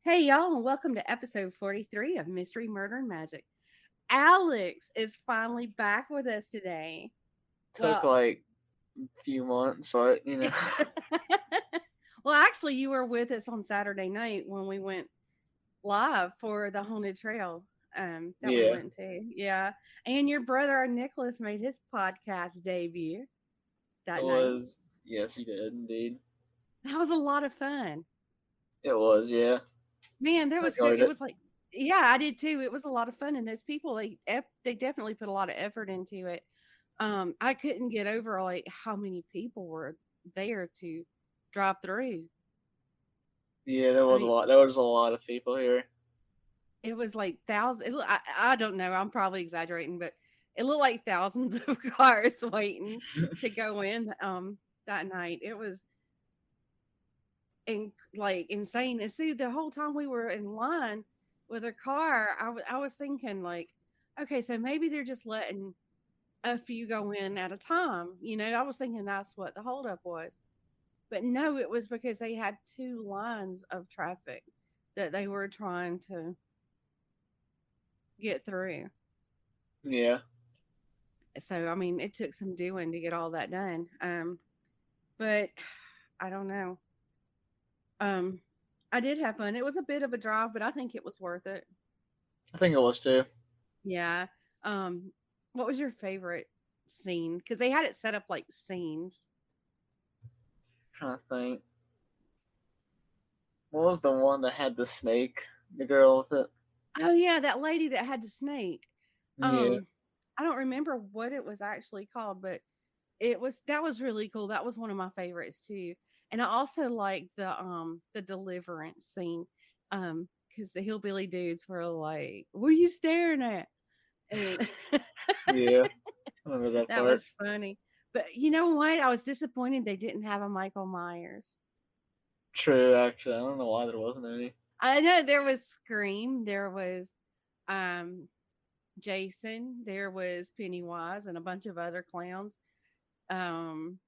Hey, y'all, and welcome to episode 43 of Mystery, Murder, and Magic. Alex is finally back with us today. Took Well, like a few months, but well, actually, you were with us on Saturday night when we went live for the Haunted Trail that we yeah, went to. Yeah. And your brother Nicholas made his podcast debut it that night. was. Yes, you did indeed. That was a lot of fun. It was. Yeah, Man, I enjoyed it it. was like, yeah, I did too. It was a lot of fun. And those people, they definitely put a lot of effort into it. I couldn't get over like how many people were there to drive through. Yeah, there I was a mean, lot. There was a lot of people here. it was like thousands. I don't know. I'm probably exaggerating, but it looked like thousands of cars waiting to go in that night. It was like insane. And see, the whole time we were in line with a car, I was thinking like, okay, so maybe they're just letting a few go in at a time. I was thinking that's what the holdup was. But no, it was because they had 2 lines of traffic that they were trying to get through. Yeah, So, I mean, it took some doing to get all that done. But I don't know. Um, I did have fun. It was a bit of a drive, but I think it was worth it. I think it was too. Yeah. Um, what was your favorite scene? Because they had it set up like scenes. Trying to think. What was the one that had the snake? The girl with it. Oh yeah, that lady that had the snake. Yeah, Um, I don't remember what it was actually called, but that was really cool. That was one of my favorites too. And I also like the deliverance scene. Because the hillbilly dudes were like, "What are you staring at?" And yeah. I remember that that part. was funny. But you know what? I was disappointed they didn't have a Michael Myers. True. Actually, I don't know why there wasn't any. I know there was Scream, there was um Jason, there was Pennywise and a bunch of other clowns. Um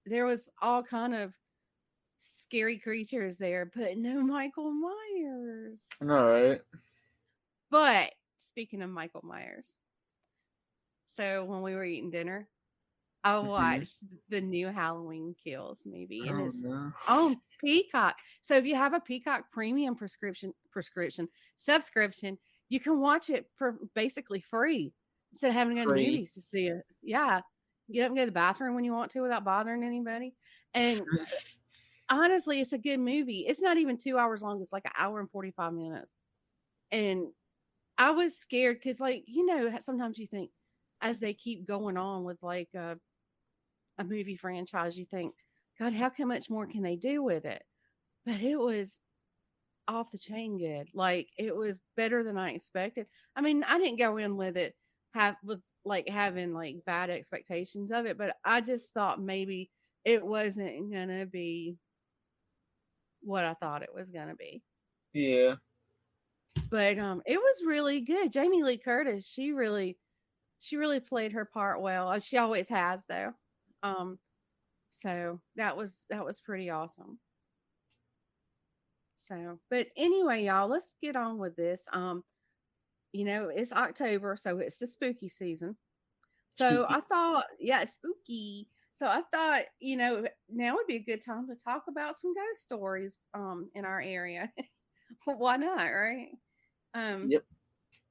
there was all kind of scary creatures there, but no Michael Myers. All right. But speaking of Michael Myers, so when we were eating dinner, I Mm-hmm. watched the new Halloween Kills movie and Oh it's no. on Peacock. So if you have a Peacock premium prescription subscription, you can watch it for basically free instead of having to go to the Free. movies to see it. Yeah. Get up and go to the bathroom when you want to without bothering anybody. And honestly, it's a good movie. It's not even 2 hours long. It's like an hour and 45 minutes. And I was scared because, like, sometimes you think as they keep going on with like a movie franchise, you think, God, how much more can they do with it? But it was off the chain good. Like it was better than I expected. I mean, I didn't go in with it with like having like bad expectations of it, but I just thought maybe it wasn't gonna be what I thought it was gonna be. Yeah. But it was really good. Jamie Lee Curtis, she really played her part well. She always has though. Um so that was pretty awesome. So, but anyway, y'all, let's get on with this. It's October, so it's the spooky season. So Spooky. I thought, yeah, it's spooky. So I thought, now would be a good time to talk about some ghost stories in our area. Why not, right? Um, Yep.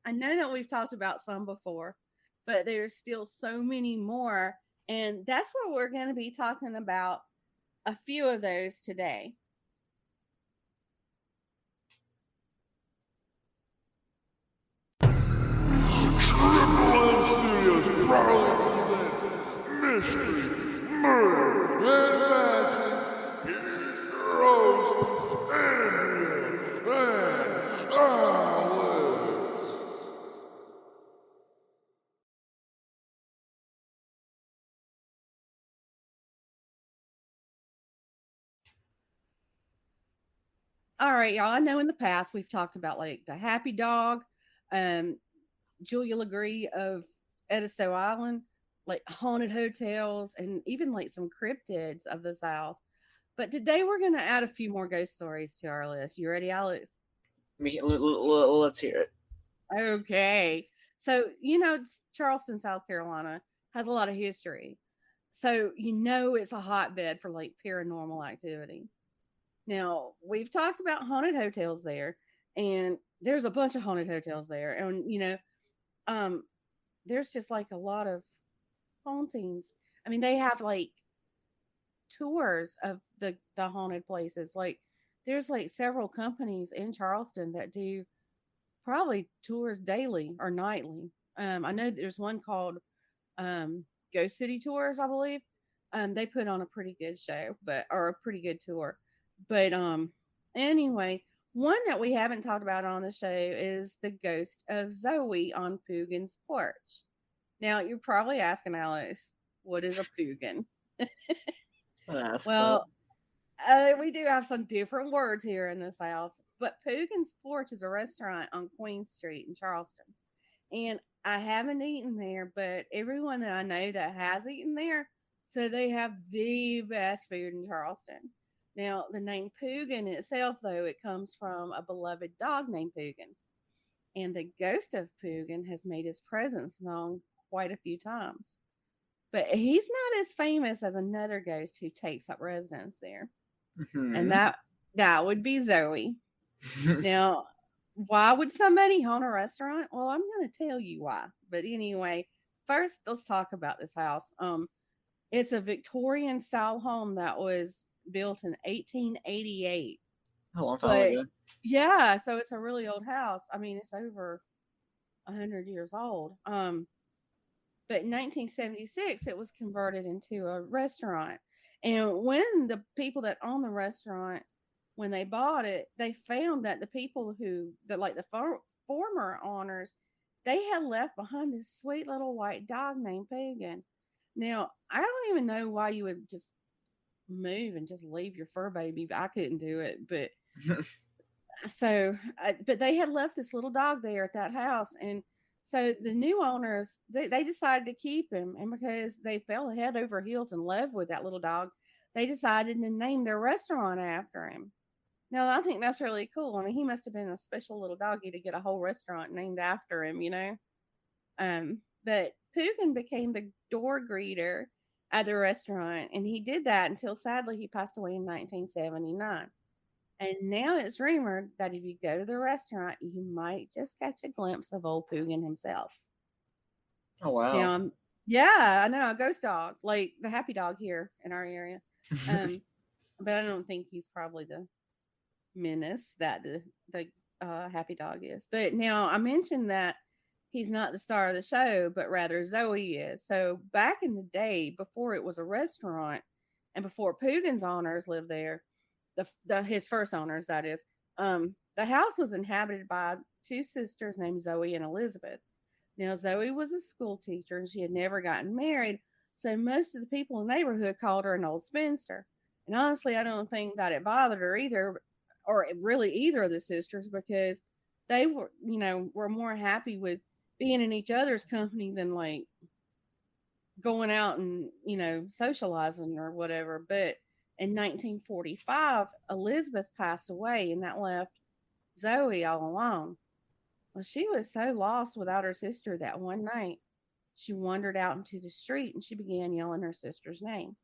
I know that we've talked about some before, but there's still so many more, and that's what we're going to be talking about a few of those today. Mystery, murder, and magic. Heroes, Andrea, and Alice. All right, y'all. I know in the past we've talked about like the Happy Dog, um, Julia Legree of Edisto Island, like haunted hotels, and even like some cryptids of the South. But today we're going to add a few more ghost stories to our list. You ready, Alex? Let's hear it. Okay. So, Charleston, South Carolina has a lot of history. So, it's a hotbed for like paranormal activity. Now, we've talked about haunted hotels there, and there's a bunch of haunted hotels there. And, um, there's just like a lot of hauntings. I mean, they have like tours of the haunted places. Like, there's like several companies in Charleston that do probably tours daily or nightly. I know there's one called Ghost City Tours, I believe. They put on a pretty good show, or a pretty good tour. But anyway, one that we haven't talked about on the show is the ghost of Zoey on Poogan's porch. Now you're probably asking, Alice, what is a Poogan? Well, we do have some different words here in the South, but Poogan's Porch is a restaurant on Queen Street in Charleston. And I haven't eaten there, but everyone that I know that has eaten there said they have the best food in Charleston. Now, the name Poogan itself, though, it comes from a beloved dog named Poogan. And the ghost of Poogan has made his presence known quite a few times. But he's not as famous as another ghost who takes up residence there. And that would be Zoey. Now, why would somebody haunt a restaurant? Well, I'm going to tell you why. But anyway, first let's talk about this house. It's a Victorian style home that was built in 1888. A long time ago. Yeah, so it's a really old house. I mean, it's over 100 years old. But in 1976, it was converted into a restaurant. And when the people that own the restaurant, when they bought it, they found that the people the former owners, they had left behind this sweet little white dog named Poogan. Now, I don't even know why you would just move and just leave your fur baby. I couldn't do it, but but they had left this little dog there at that house, and so the new owners they decided to keep him, and because they fell head over heels in love with that little dog, they decided to name their restaurant after him. Now I think that's really cool. I mean, he must have been a special little doggy to get a whole restaurant named after him, But Poogan became the door greeter at the restaurant, and he did that until sadly he passed away in 1979. And now it's rumored that if you go to the restaurant, you might just catch a glimpse of old Poogan himself. Oh, wow. Now, yeah, I know, a ghost dog, like the happy dog here in our area. But I don't think he's probably the menace that the happy dog is. But now I mentioned that he's not the star of the show, but rather Zoey is. So back in the day, before it was a restaurant and before Poogan's owners lived there, his first owners, that is, the house was inhabited by two sisters named Zoey and Elizabeth. Now, Zoey was a school teacher and she had never gotten married, so most of the people in the neighborhood called her an old spinster. And honestly, I don't think that it bothered her either, or really either of the sisters, because they were more happy with being in each other's company than like going out and, socializing or whatever. But in 1945, Elizabeth passed away, and that left Zoey all alone. Well, she was so lost without her sister that one night she wandered out into the street and she began yelling her sister's name.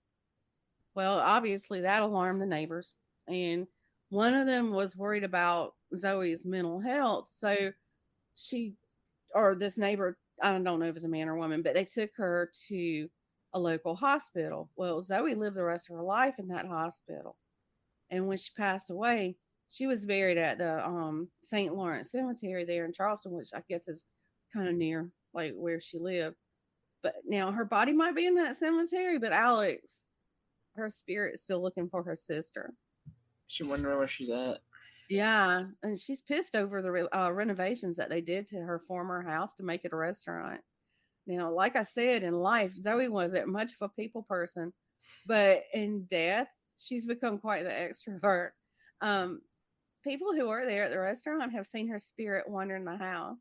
Well, obviously that alarmed the neighbors, and one of them was worried about Zoey's mental health. So this neighbor, I don't know if it's a man or woman, but they took her to a local hospital. Well, Zoey lived the rest of her life in that hospital. And when she passed away, she was buried at the St. Lawrence Cemetery there in Charleston, which I guess is kind of near like where she lived. But now her body might be in that cemetery, but Alex, her spirit is still looking for her sister. She's wondering where she's at. Yeah, and she's pissed over the renovations that they did to her former house to make it a restaurant. Now, like I said, in life, Zoey wasn't much of a people person, but in death, she's become quite the extrovert. People who are there at the restaurant have seen her spirit wander in the house.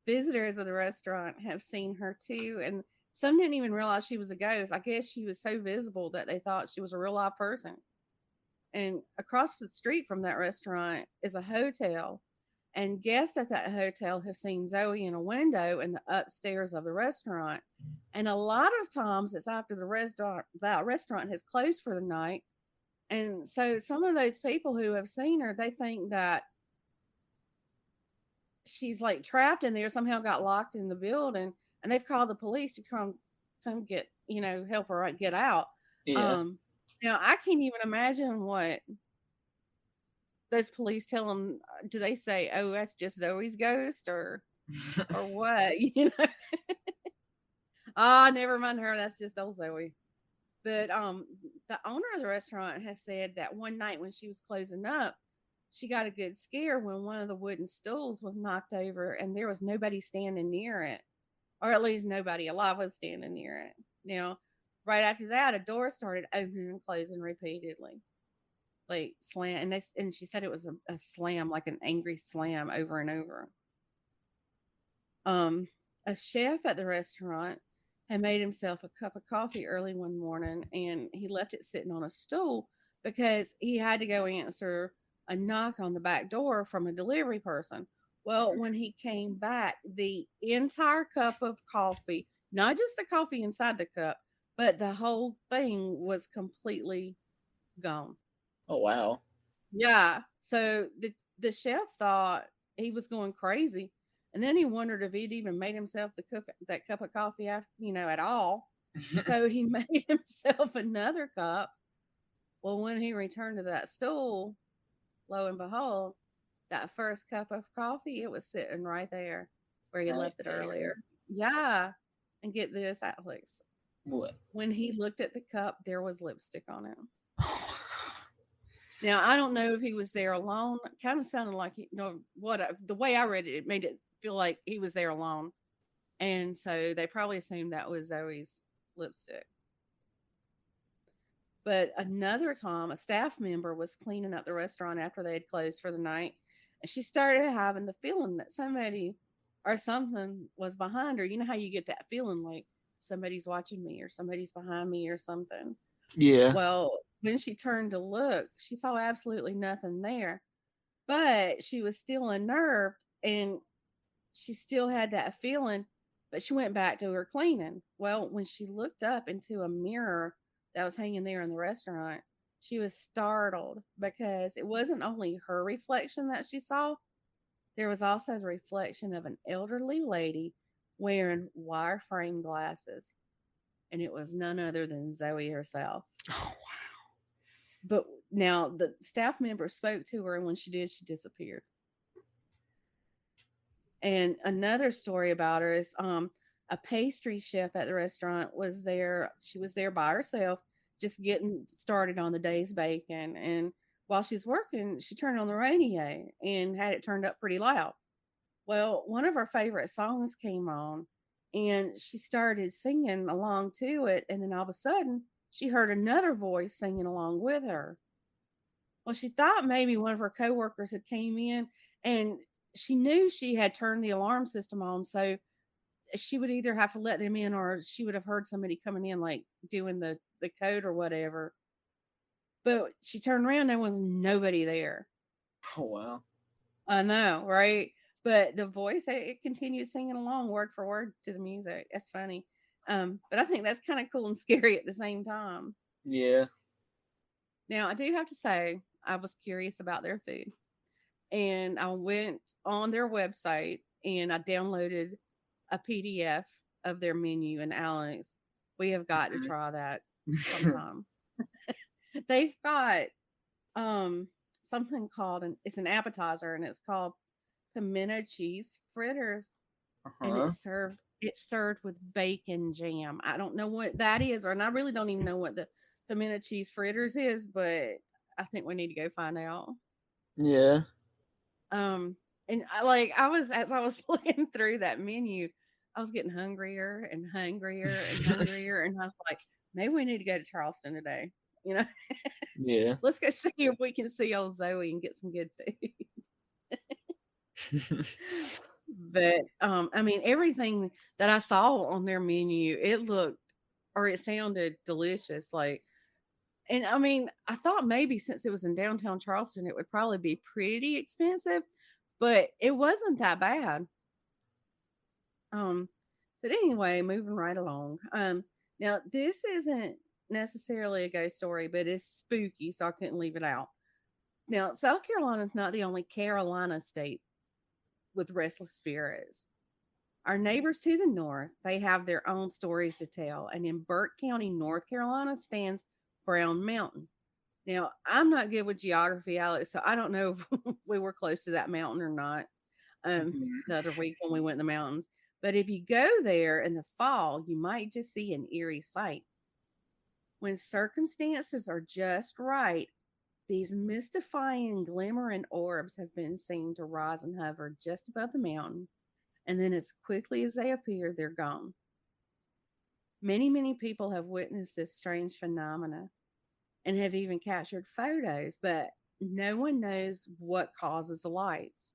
Visitors of the restaurant have seen her too, and some didn't even realize she was a ghost. I guess she was so visible that they thought she was a real live person. And across the street from that restaurant is a hotel. And guests at that hotel have seen Zoe in a window in the upstairs of the restaurant. And a lot of times it's after that restaurant has closed for the night. And so some of those people who have seen her, they think that she's like trapped in there, somehow got locked in the building, and they've called the police to come get, help her get out. Yeah. Now I can't even imagine what those police tell them. Do they say, "Oh, that's just Zoe's ghost," or what? Never mind her. That's just old Zoe. But the owner of the restaurant has said that one night when she was closing up, she got a good scare when one of the wooden stools was knocked over and there was nobody standing near it, or at least nobody alive was standing near it. Now, right after that, a door started opening and closing repeatedly, like slam, and she said it was a slam, like an angry slam over and over. A chef at the restaurant had made himself a cup of coffee early one morning, and he left it sitting on a stool because he had to go answer a knock on the back door from a delivery person. Well, when he came back, the entire cup of coffee, not just the coffee inside the cup, but the whole thing was completely gone. Oh wow. Yeah. So the chef thought he was going crazy. And then he wondered if he'd even made himself that cup of coffee after, at all. So he made himself another cup. Well, when he returned to that stool, lo and behold, that first cup of coffee, it was sitting right there where he left it earlier. Yeah. And get this, Alex. What? When he looked at the cup, there was lipstick on it. Now, I don't know if he was there alone. It kind of sounded like the way I read it, it made it feel like he was there alone. And so they probably assumed that was Zoe's lipstick. But another time, a staff member was cleaning up the restaurant after they had closed for the night. And she started having the feeling that somebody or something was behind her. You know how you get that feeling like somebody's watching me or somebody's behind me or something? Yeah. Well, when she turned to look, she saw absolutely nothing there. But she was still unnerved and she still had that feeling, but she went back to her cleaning. Well, when she looked up into a mirror that was hanging there in the restaurant, she was startled because it wasn't only her reflection that she saw, there was also the reflection of an elderly lady wearing wire frame glasses. And it was none other than Zoe herself. Oh wow. But now the staff member spoke to her, and when she did, she disappeared. And another story about her is a pastry chef at the restaurant was there. She was there by herself, just getting started on the day's baking. And while she's working, she turned on the radio and had it turned up pretty loud. Well, one of her favorite songs came on and she started singing along to it. And then all of a sudden, she heard another voice singing along with her. Well, she thought maybe one of her coworkers had came in, and she knew she had turned the alarm system on. So she would either have to let them in or she would have heard somebody coming in, like doing the code or whatever. But she turned around, there was nobody there. Oh wow. I know, right? But the voice, it continues singing along word for word to the music. That's funny. But I think that's kind of cool and scary at the same time. Yeah. Now, I do have to say, I was curious about their food. And I went on their website and I downloaded a PDF of their menu. And Alex, we have got to try that sometime. They've got something called, it's an appetizer, and it's called pimento cheese fritters, and it's served with bacon jam. I don't know what that is, and I really don't even know what the pimento cheese fritters is, but I think we need to go find out. Yeah. And as I was looking through that menu, I was getting hungrier and hungrier and hungrier, and I was like, maybe we need to go to Charleston today. Yeah. Let's go see if we can see old Zoe and get some good food. But I mean, everything that I saw on their menu, it sounded delicious. Like, And I mean, I thought maybe since it was in downtown Charleston, it would probably be pretty expensive, but it wasn't that bad. Um, but anyway, moving right along. Now this isn't necessarily a ghost story, but it's spooky, so I couldn't leave it out. Now, South Carolina is not the only Carolina state with restless spirits. Our neighbors to the north, they have their own stories to tell. And in Burke County, North Carolina, stands Brown Mountain. Now, I'm not good with geography, Alex, so I don't know if we were close to that mountain or not the other week when we went in the mountains. But if you go there in the fall, you might just see an eerie sight. When circumstances are just right, these mystifying glimmering orbs have been seen to rise and hover just above the mountain, and then as quickly as they appear, they're gone. Many, many people have witnessed this strange phenomena and have even captured photos, but no one knows what causes the lights.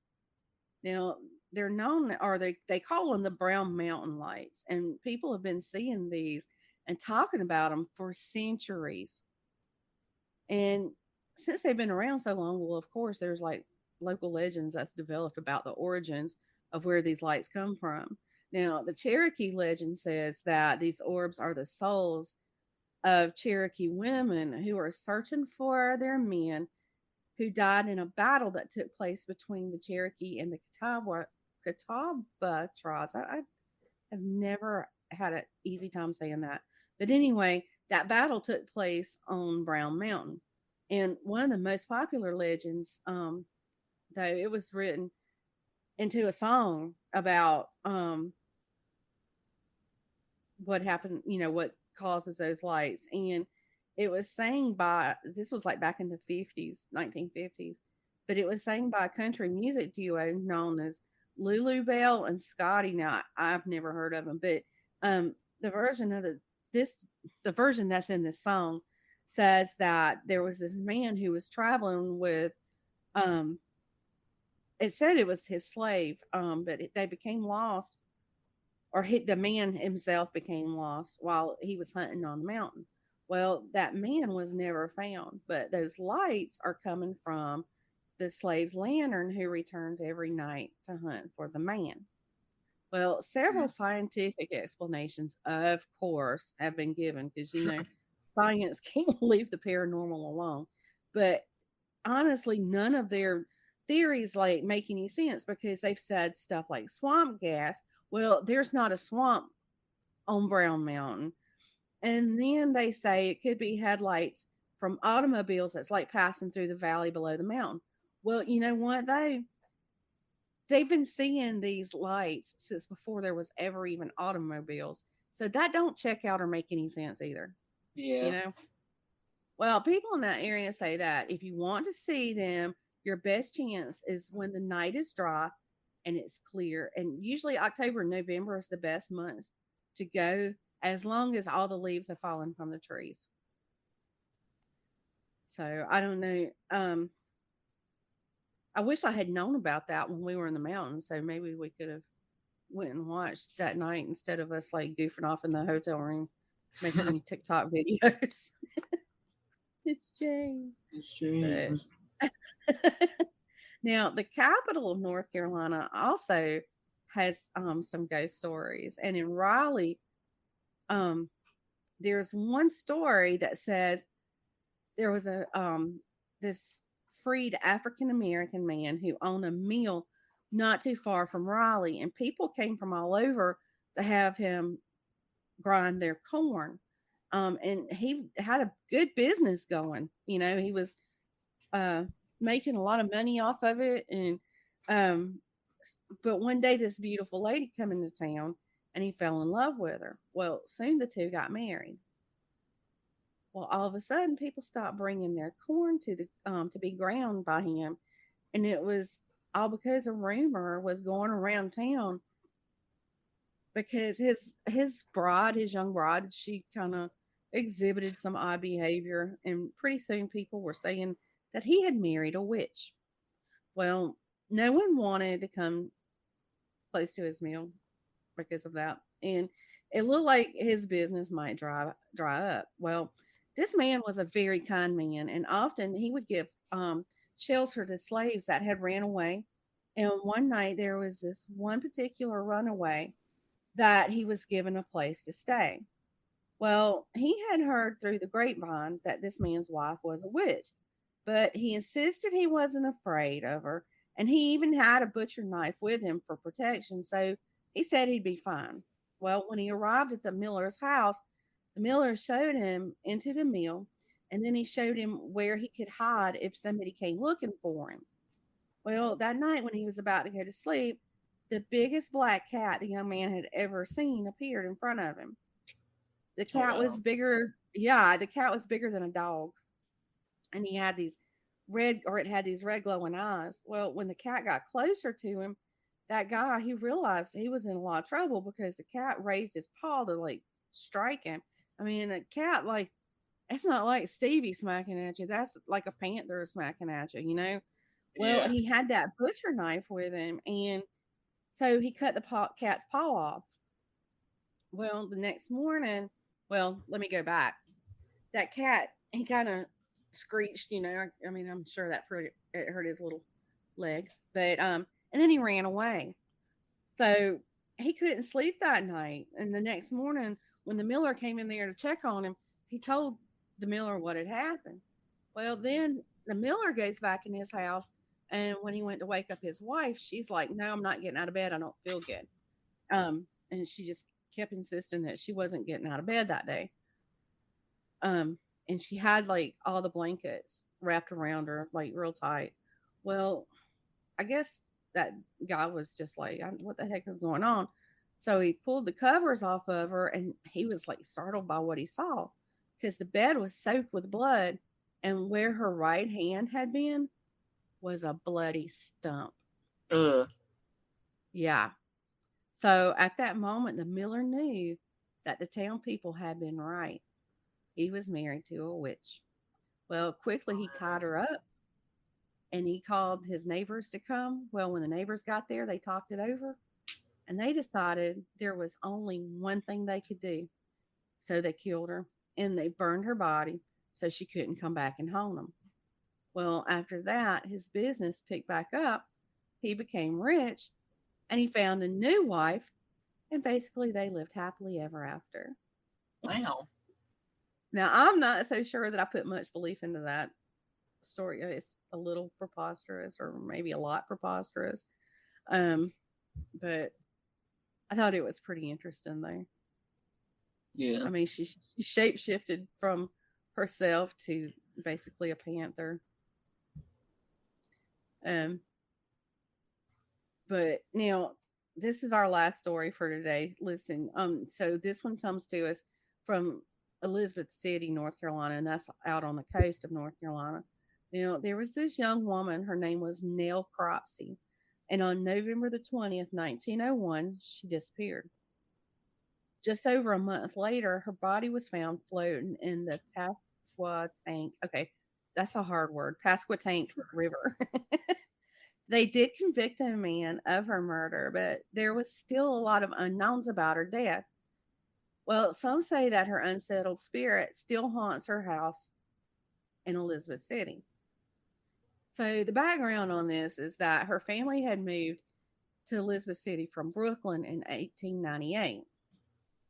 Now, they're known, or they call them the Brown Mountain lights, and people have been seeing these and talking about them for centuries. And since they've been around so long, well, of course, there's like local legends that's developed about the origins of where these lights come from. Now, the Cherokee legend says that these orbs are the souls of Cherokee women who are searching for their men who died in a battle that took place between the Cherokee and the Catawba tribes. I have never had an easy time saying that. But anyway, that battle took place on Brown Mountain. And one of the most popular legends, though, it was written into a song about what happened, what causes those lights. And it was sang by, this was like back in the 50s, 1950s, but it was sang by a country music duo known as Lulu Bell and Scotty. Now, I've never heard of them, but the version of the version that's in this song says that there was this man who was traveling with, it said it was his slave, but they became lost, or the man himself became lost while he was hunting on the mountain. Well, that man was never found, but those lights are coming from the slave's lantern who returns every night to hunt for the man. Well, several scientific explanations, of course, have been given because, science can't leave the paranormal alone. But honestly, none of their theories like make any sense because they've said stuff like swamp gas. Well, there's not a swamp on Brown Mountain. And then they say it could be headlights from automobiles that's like passing through the valley below the mountain. Well, you know what? They've been seeing these lights since before there was ever even automobiles. So that don't check out or make any sense either. Yeah. Well, people in that area say that if you want to see them, your best chance is when the night is dry and it's clear. And usually October and November is the best months to go, as long as all the leaves have fallen from the trees. So I don't know. I wish I had known about that when we were in the mountains. So maybe we could have went and watched that night instead of us like goofing off in the hotel room making TikTok videos. It's James. It's James. Now, the capital of North Carolina also has some ghost stories, and in Raleigh, there's one story that says there was a this freed African American man who owned a mill not too far from Raleigh, and people came from all over to have him grind their corn. And he had a good business going. He was making a lot of money off of it, and but one day this beautiful lady come into town, and he fell in love with her. Well, soon the two got married. Well, all of a sudden, people stopped bringing their corn to be ground by him, and it was all because a rumor was going around town because his young bride, she kind of exhibited some odd behavior, and pretty soon people were saying that he had married a witch. Well, no one wanted to come close to his mill because of that, and it looked like his business might dry up. Well, This man was a very kind man, and often he would give shelter to slaves that had ran away. And one night there was this one particular runaway that he was given a place to stay. Well, he had heard through the grapevine that this man's wife was a witch, but he insisted he wasn't afraid of her, and he even had a butcher knife with him for protection, so he said he'd be fine. Well, when he arrived at the miller's house, the miller showed him into the mill, and then he showed him where he could hide if somebody came looking for him. Well, that night when he was about to go to sleep, the biggest black cat the young man had ever seen appeared in front of him. The Oh cat was wow. bigger. Yeah, the cat was bigger than a dog, and he had these it had these red glowing eyes. Well, when the cat got closer to him, that guy, he realized he was in a lot of trouble because the cat raised his paw to like strike him. I mean, a cat, like, it's not like Stevie smacking at you. That's like a panther smacking at you, you know? Well, Yeah. he had that butcher knife with him, and so he cut the cat's paw off. Well, the next morning, well, let me go back. That cat, he kind of screeched, you know. I mean, I'm sure that it hurt his little leg, but and then he ran away. So he couldn't sleep that night. And the next morning, when the miller came in there to check on him, he told the miller what had happened. Well, then the miller goes back in his house, and when he went to wake up his wife, she's like, "No, I'm not getting out of bed. I don't feel good." And she just kept insisting that she wasn't getting out of bed that day. Um, and she had like all the blankets wrapped around her, like real tight. Well, I guess that guy was just like, what the heck is going on? So he pulled the covers off of her, and he was like startled by what he saw because the bed was soaked with blood, and where her right hand had been was a bloody stump. Ugh. Yeah. So at that moment, the miller knew that the town people had been right. He was married to a witch. Well, quickly he tied her up and he called his neighbors to come. Well, when the neighbors got there, they talked it over and they decided there was only one thing they could do. So they killed her and they burned her body so she couldn't come back and haunt them. Well, after that, his business picked back up. He became rich and he found a new wife, and basically they lived happily ever after. Wow. Now, I'm not so sure that I put much belief into that story. It's a little preposterous or maybe a lot preposterous. Um, but I thought it was pretty interesting though. Yeah. I mean, she shape shifted from herself to basically a panther. Um, but now this is our last story for today. Listen, so this one comes to us from Elizabeth City, North Carolina, and that's out on the coast of North Carolina. Now, there was this young woman, her name was Nell Cropsey, and on November the 20th, 1901, she disappeared. Just over a month later, her body was found floating in the Pasquatank. Okay, that's a hard word. Pasquatank River. They did convict a man of her murder, but there was still a lot of unknowns about her death. Well, some say that her unsettled spirit still haunts her house in Elizabeth City. So, the background on this is that her family had moved to Elizabeth City from Brooklyn in 1898.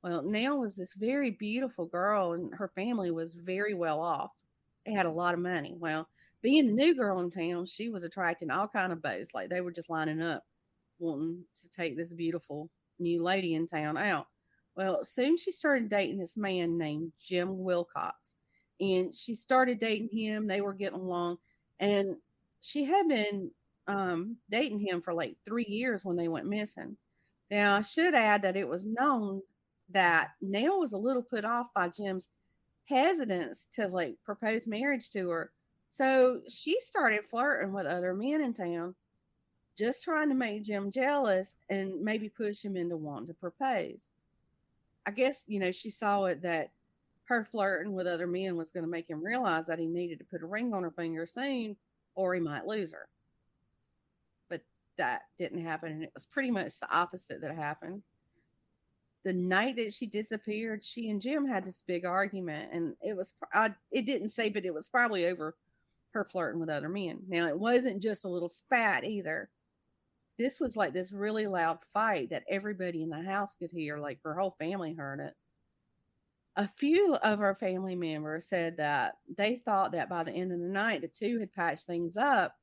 Well, Nell was this very beautiful girl, and her family was very well off. They had a lot of money. Well, being the new girl in town, she was attracting all kind of beaux. Like they were just lining up, wanting to take this beautiful new lady in town out. Well, soon she started dating this man named Jim Wilcox, and she started dating him. They were getting along, and she had been dating him for like 3 years when they went missing. Now, I should add that it was known that Nell was a little put off by Jim's hesitance to like propose marriage to her. So she started flirting with other men in town, just trying to make Jim jealous and maybe push him into wanting to propose. I guess, she saw it that her flirting with other men was going to make him realize that he needed to put a ring on her finger soon or he might lose her. But that didn't happen. And it was pretty much the opposite that happened. the night that she disappeared, she and Jim had this big argument, and it didn't say, but it was probably over her flirting with other men. Now, it wasn't just a little spat either. This was like this really loud fight that everybody in the house could hear, like her whole family heard it. A few of our family members said that they thought that by the end of the night, the two had patched things up,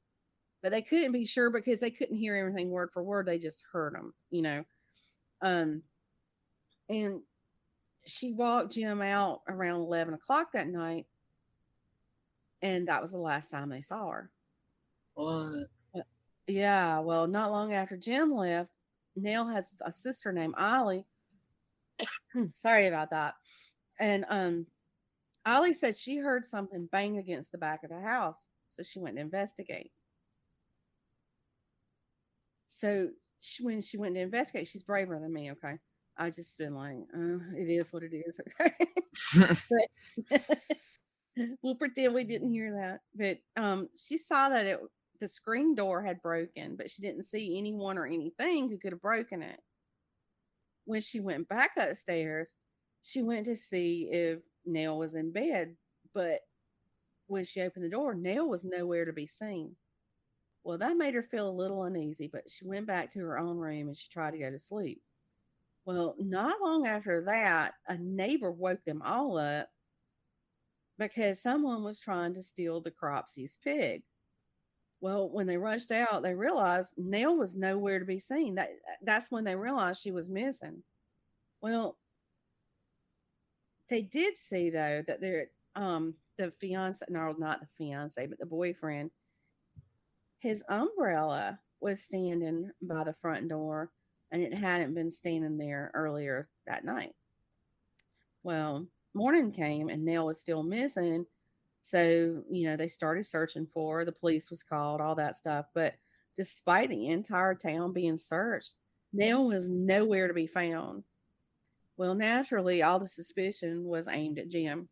but they couldn't be sure because they couldn't hear everything word for word. They just heard them, you know. Um, and she walked Jim out around 11 o'clock that night, and that was the last time they saw her. What? Yeah, well, not long after Jim left, Nell has a sister named Ollie. Sorry about that. And Ollie said she heard something bang against the back of the house, so she went to investigate. So when she went to investigate, she's braver than me. Okay, I just been like, it is what it is. Okay, but we'll pretend we didn't hear that. But she saw that the screen door had broken, but she didn't see anyone or anything who could have broken it. When she went back upstairs, she went to see if Nell was in bed, but when she opened the door, Nell was nowhere to be seen. Well, that made her feel a little uneasy, but she went back to her own room and she tried to go to sleep. Well, not long after that, a neighbor woke them all up because someone was trying to steal the Cropsey's pig. Well, when they rushed out, they realized Nell was nowhere to be seen. That's when they realized she was missing. Well, they did see though that the fiance, no, not the fiance, but the boyfriend, his umbrella was standing by the front door, and it hadn't been standing there earlier that night. Well, morning came and Nell was still missing. So, they started searching for her. The police was called, all that stuff. But despite the entire town being searched, Nell was nowhere to be found. Well, naturally, all the suspicion was aimed at Jim.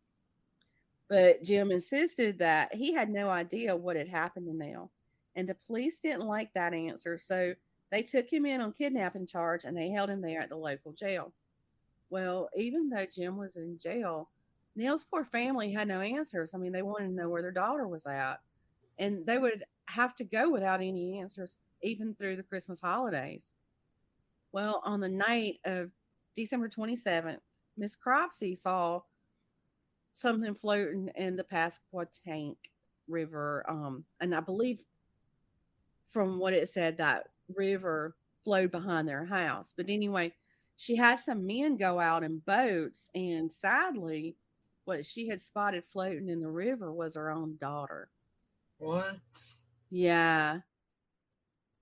But Jim insisted that he had no idea what had happened to Nell. And the police didn't like that answer. So they took him in on kidnapping charge and they held him there at the local jail. Well, even though Jim was in jail, Nell's poor family had no answers. I mean, they wanted to know where their daughter was at. And they would have to go without any answers, even through the Christmas holidays. Well, on the night of December 27th, Miss Cropsey saw something floating in the Pasquotank River. And I believe from what it said, that river flowed behind their house. But anyway, she had some men go out in boats, and sadly, what she had spotted floating in the river was her own daughter. What? Yeah.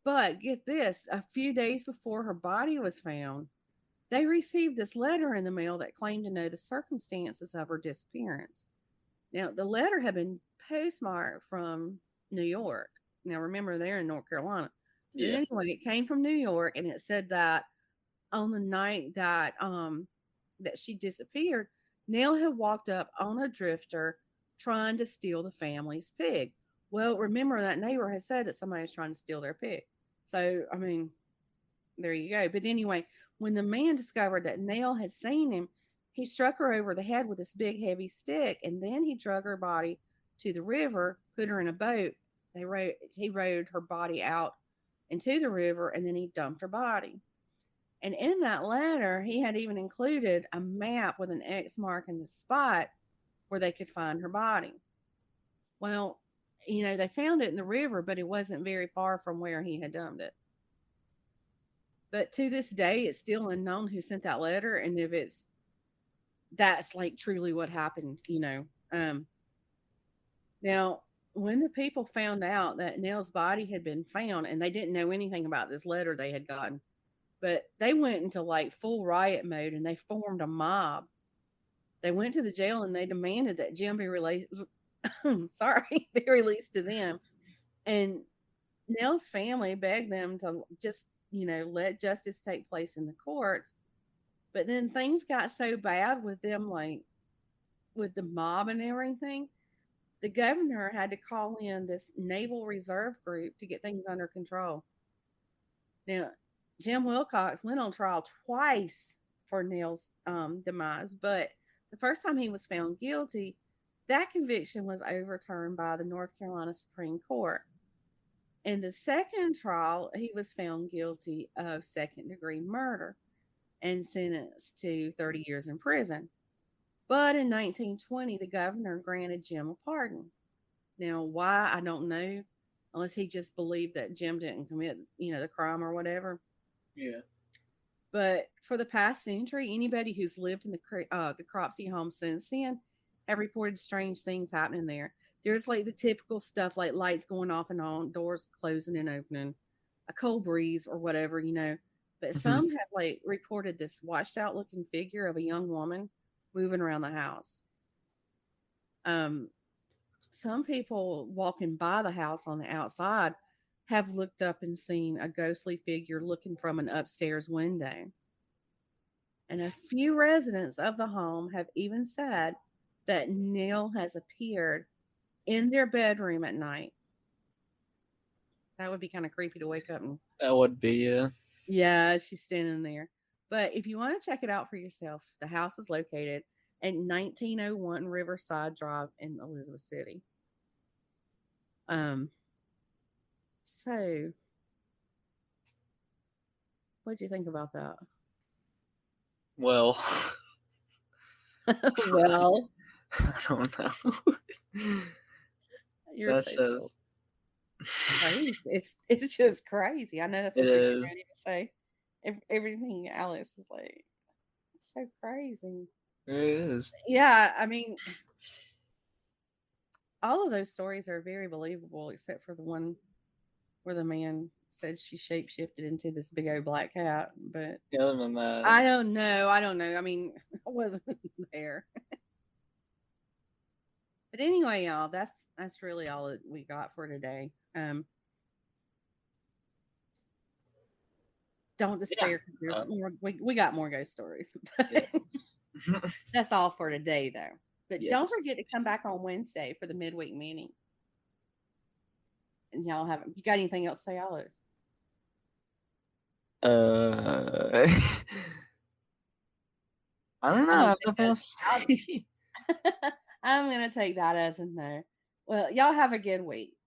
But get this, a few days before her body was found, they received this letter in the mail that claimed to know the circumstances of her disappearance. Now, the letter had been postmarked from New York. Now, remember, they're in North Carolina. But Yeah. anyway, it came from New York, and it said that on the night that she disappeared, Nell had walked up on a drifter trying to steal the family's pig. Well, remember that neighbor had said that somebody was trying to steal their pig. So, I mean, there you go. But anyway, when the man discovered that Nell had seen him, he struck her over the head with this big heavy stick, and then he drug her body to the river, put her in a boat. He rowed her body out into the river, and then he dumped her body. And in that letter, he had even included a map with an X marking the spot where they could find her body. Well, they found it in the river, but it wasn't very far from where he had dumped it. But to this day, it's still unknown who sent that letter and if that's like truly what happened, Now, when the people found out that Nell's body had been found, and they didn't know anything about this letter they had gotten, but they went into like full riot mode and they formed a mob. They went to the jail and they demanded that Jim be released. Be released to them. And Nell's family begged them to just, let justice take place in the courts. But then things got so bad with them, like with the mob and everything, the governor had to call in this Naval Reserve group to get things under control. Now, Jim Wilcox went on trial twice for Neil's demise. But the first time he was found guilty, that conviction was overturned by the North Carolina Supreme Court. In the second trial, he was found guilty of second degree murder and sentenced to 30 years in prison. But in 1920, the governor granted Jim a pardon. Now, why? I don't know, unless he just believed that Jim didn't commit, the crime or whatever. Yeah. But for the past century, anybody who's lived in the Cropsey home since then have reported strange things happening there. There's like the typical stuff like lights going off and on, doors closing and opening, a cold breeze or whatever, But some have like reported this washed out looking figure of a young woman moving around the house. Some people walking by the house on the outside have looked up and seen a ghostly figure looking from an upstairs window. And a few residents of the home have even said that Neil has appeared in their bedroom at night. That would be kind of creepy to wake up and. That would be, Yeah, she's standing there. But if you want to check it out for yourself, the house is located at 1901 Riverside Drive in Elizabeth City. So what'd you think about that? well, Well, I don't know. you're That's so just. crazy. It's just crazy. I know that's what It you're is. ready to say. Everything Alex is like so crazy. It is. Yeah, I mean, all of those stories are very believable, except for the one where the man said she shapeshifted into this big old black cat. But Other than that, I don't know. I mean, I wasn't there. But anyway, y'all, that's really all that we got for today. Don't despair. 'Cause there's more. We got more ghost stories. yes. That's all for today, though. But don't Yes. forget to come back on Wednesday for the midweek meeting. And y'all you got anything else to say, Alice? I don't know. I have nothing else to say. I'm gonna take that as a no. Well, y'all have a good week.